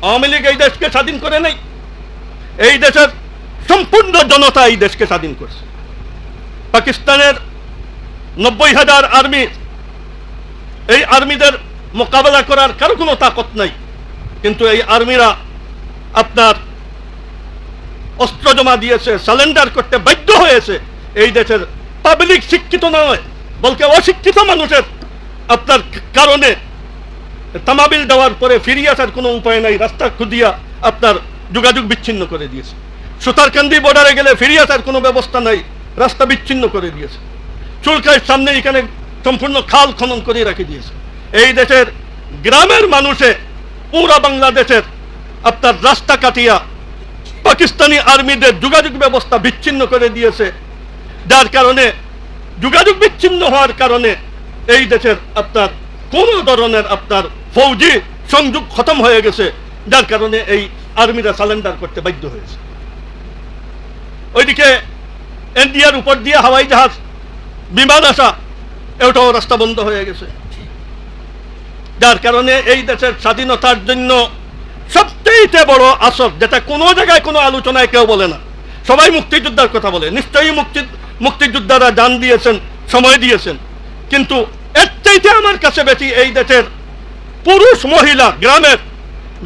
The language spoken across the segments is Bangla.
আওয়ামী লীগ এই দেশকে স্বাধীন করে নাই, এই দেশের সম্পূর্ণ জনতা এই দেশকে স্বাধীন করছে। পাকিস্তানের 90,000 আর্মি, এই আর্মিদের মোকাবেলা করার কারো কোনো তাকত নাই, কিন্তু এই আর্মিরা আপনার অস্ত্র জমা দিয়েছে, সারেন্ডার করতে বাধ্য হয়েছে। এই দেশের পাবলিক শিক্ষিত নয়, বলকে অশিক্ষিত মানুষের আপনার কারণে তামাবিল দেওয়ার পরে ফিরিয়ে আসার কোনো উপায় নাই, রাস্তা খুদিয়া আপনার যোগাযোগ বিচ্ছিন্ন করে দিয়েছে। সুতারকান্দি বর্ডারে গেলে ফিরিয়ে আসার কোনো ব্যবস্থা নাই, রাস্তা বিচ্ছিন্ন করে দিয়েছে। চুলকায় সামনে এখানে সম্পূর্ণ খাল খনন করে রেখে দিয়েছে। এই দেশের গ্রামের মানুষে পুরা বাংলাদেশের আপনার রাস্তা কাটিয়া পাকিস্তানি আর্মিদের যোগাযোগ ব্যবস্থা বিচ্ছিন্ন করে দিয়েছে, যার কারণে যোগাযোগ বিচ্ছিন্ন হওয়ার কারণে এই দেশের আপনার কোন ধরনের আপনার ফৌজি সংযোগ খতম হয়ে গেছে, যার কারণে এই আর্মিরা সারেন্ডার করতে বাধ্য হয়েছে। ওইদিকে ইন্ডিয়ার উপর দিয়ে হাওয়াই জাহাজ বিমান আসা, এটাও রাস্তা বন্ধ হয়ে গেছে, যার কারণে এই দেশের স্বাধীনতার জন্য সবচেয়ে বড় আসর, যেটা কোনো জায়গায় কোনো আলোচনায় কেউ বলে না, সবাই মুক্তিযোদ্ধার কথা বলে। নিশ্চয়ই মুক্তিযোদ্ধারা জান দিয়েছেন, সময় দিয়েছেন, কিন্তু এর চাইতে আমার কাছে বেশি এই দেশের পুরুষ মহিলা গ্রামের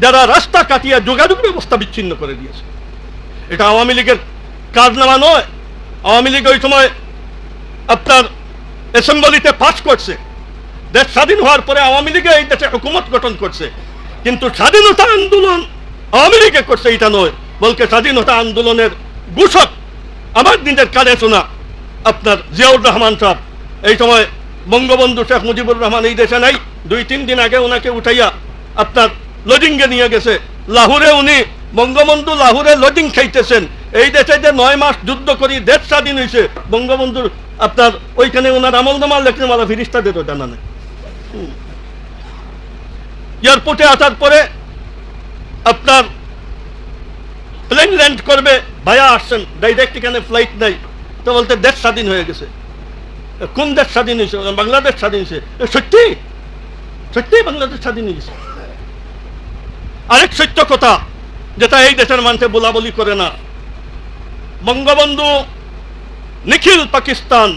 যারা রাস্তা কাটিয়ে যোগাযোগ ব্যবস্থা বিচ্ছিন্ন করে দিয়েছে। এটা আওয়ামী লীগের কারনামা নয়। আওয়ামী লীগ ওই সময় আপনার অ্যাসেম্বলিতে পাস করছে, দেশ স্বাধীন হওয়ার পরে আওয়ামী লীগে এই দেশে হুকুমত গঠন করছে, কিন্তু স্বাধীনতা আন্দোলন আওয়ামী লীগে করছে এটা নয়, বলকে স্বাধীনতা আন্দোলনের ঘোষক আমার নিজের কানে শোনা আপনার জিয়াউর রহমান সাহেব। এই সময় বঙ্গবন্ধু শেখ মুজিবুর রহমান এই দেশে নাই, 2-3 দিন আগে ওনাকে উঠাইয়া আপনার লজিংয়ে নিয়ে গেছে লাহোরে। উনি বঙ্গবন্ধু লাহোরে লজিং খাইতেছেন। এই দেশে যে 9 মাস যুদ্ধ করি দেশ স্বাধীন হয়েছে, বঙ্গবন্ধুর আপনার ওইখানে ওনার আমলনামা লেখনে মালা ফিরিস্তাদেরও জানা নেই। এয়ারপোর্টে আসার পরে আপনার প্লেন ল্যান্ড করবে, ভাইয়া আসছেন, ডাইরেক্ট এখানে ফ্লাইট নাই, তো বলতে দেশ স্বাধীন হয়ে গেছে। কোন দেশ স্বাধীন হয়েছে? বাংলাদেশ স্বাধীন হয়েছে। সত্যি সত্যি বাংলাদেশ স্বাধীন হয়ে গেছে। আরেক সত্য কথা যেটা এই দেশের মানুষে বলা বলি করে না, বঙ্গবন্ধু নিখিল পাকিস্তান,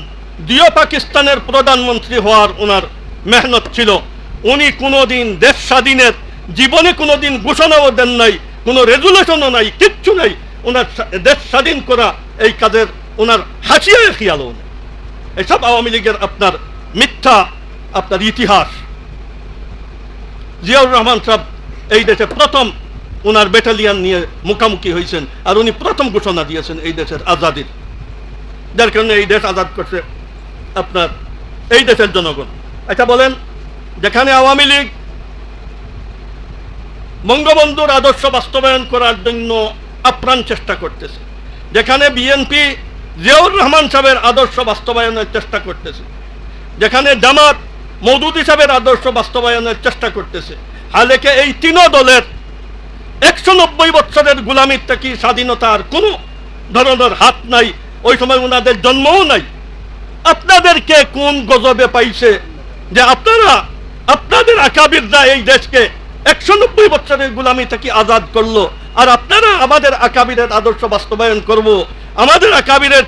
দ্বিতীয় পাকিস্তানের প্রধানমন্ত্রী হওয়ার ওনার মেহনত ছিল। উনি কোনোদিন দেশ স্বাধীনের জীবনে কোনোদিন ঘোষণাও দেন নাই, কোনো রেজুলেশনও নাই, কিচ্ছু নাই। ওনার দেশ স্বাধীন করা এই কাজের ওনার হাসিয়ায় খেয়ালও নেই। এইসব আওয়ামী লীগের আপনার মিথ্যা আপনার ইতিহাস। জিয়াউর রহমান সাহেব এই দেশে প্রথম ওনার ব্যাটালিয়ান নিয়ে মুখামুখি হয়েছেন, আর উনি প্রথম ঘোষণা দিয়েছেন এই দেশের আজাদির, যার কারণে এই দেশ আজাদ করছে আপনার এই দেশের জনগণ। আচ্ছা বলেন, যেখানে আওয়ামী লীগ বঙ্গবন্ধুর আদর্শ বাস্তবায়ন করার জন্য আপ্রাণ চেষ্টা করতেছে, যেখানে বিএনপি জিয়াউর রহমান সাহেবের আদর্শ বাস্তবায়নের চেষ্টা করতেছে, যেখানে জামাত মওদুদী সাহেবের আদর্শ বাস্তবায়নের চেষ্টা করতেছে, হালেকে এই 3 দলের 190 বছরের গোলামির থেকে স্বাধীনতার কোনো ধরনের হাত নাই। ওই সময় ওনাদের জন্মও নাই। আপনাদেরকে কোন গজবে পাইছে যে আপনারা আপনাদের আকাবিররা এই দেশকে 190 বছরের গোলামি থেকে আজাদ করলো, আর আপনারা আমাদের আকাবিরের আদর্শ বাস্তবায়ন করব, আমাদের আকাবিরের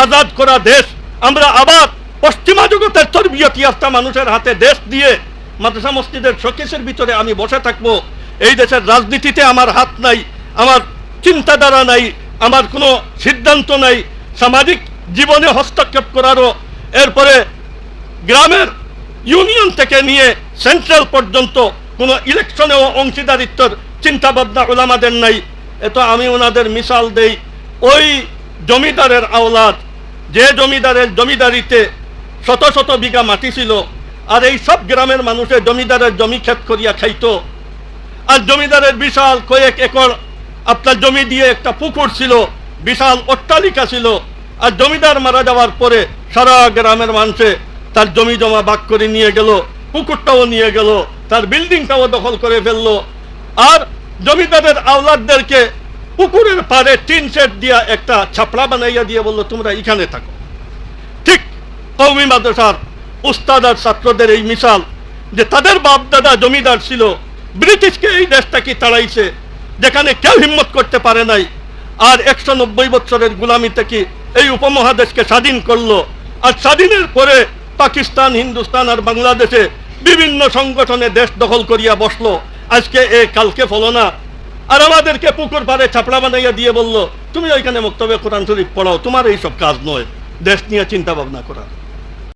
আজাদ করা দেশ আমরা আবার পশ্চিমা জগতের তরবিয়ত ইয়াফতা মানুষের হাতে দেশ দিয়ে মাদ্রাসা মসজিদের শোকেসের ভিতরে আমি বসে থাকবো। এই দেশের রাজনীতিতে আমার হাত নাই, আমার চিন্তাধারা নাই, আমার কোনো সিদ্ধান্ত নাই, সামাজিক জীবনে হস্তক্ষেপ করারও, এরপরে গ্রামের ইউনিয়ন থেকে নিয়ে সেন্ট্রাল পর্যন্ত কোনো ইলেকশনেও অংশীদারিত্বর চিন্তাভাবনা ওলামাদের নাই। এত আমি ওনাদের মিসাল দেই, ওই জমিদারের আওলাদ, যে জমিদারের জমিদারিতে শত শত বিঘা মাটি ছিল, আর এই সব গ্রামের মানুষের জমিদারের জমি ক্ষেত করিয়া খাইতো, আর জমিদারের বিশাল কয়েক একর আপনার জমি দিয়ে একটা পুকুর ছিল, বিশাল অট্টালিকা ছিল, আর জমিদার মারা যাওয়ার পরে সারা গ্রামের মানুষে তার জমি জমা ভাগ করে নিয়ে গেল, পুকুরটাও নিয়ে গেল, তার বিল্ডিংটাও দখল করে ফেললো, আর জমিদারের আওলাদদেরকে পুকুরের পাড়ে টিন শেড দিয়া একটা ছাপড়া বানাইয়া দিয়ে বললো তোমরা এখানে থাকো। ঠিক কওমি মাদ্রাসার উস্তাদ আর ছাত্রদের এই মিসাল, যে তাদের বাপ দাদা জমিদার ছিল, ব্রিটিশকে এই দেশটা কি তাড়াইছে, যেখানে কেউ হিম্মত করতে পারে নাই। আর 190 বছরের গুলামি থেকে এই উপমহাদেশকে স্বাধীন করলো। আর স্বাধীনের পরে পাকিস্তান, হিন্দুস্তান আর বাংলাদেশে বিভিন্ন সংগঠনে দেশ দখল করিয়া বসলো। আজকে এ কালকে ফলো না। আর আমাদেরকে পুকুর পাড়ে ছাপড়া বানাইয়া দিয়ে বললো, তুমি ওইখানে মক্তবে কোরআন শরীফ পড়াও, তোমার এইসব কাজ নয় দেশ নিয়ে চিন্তা ভাবনা করা।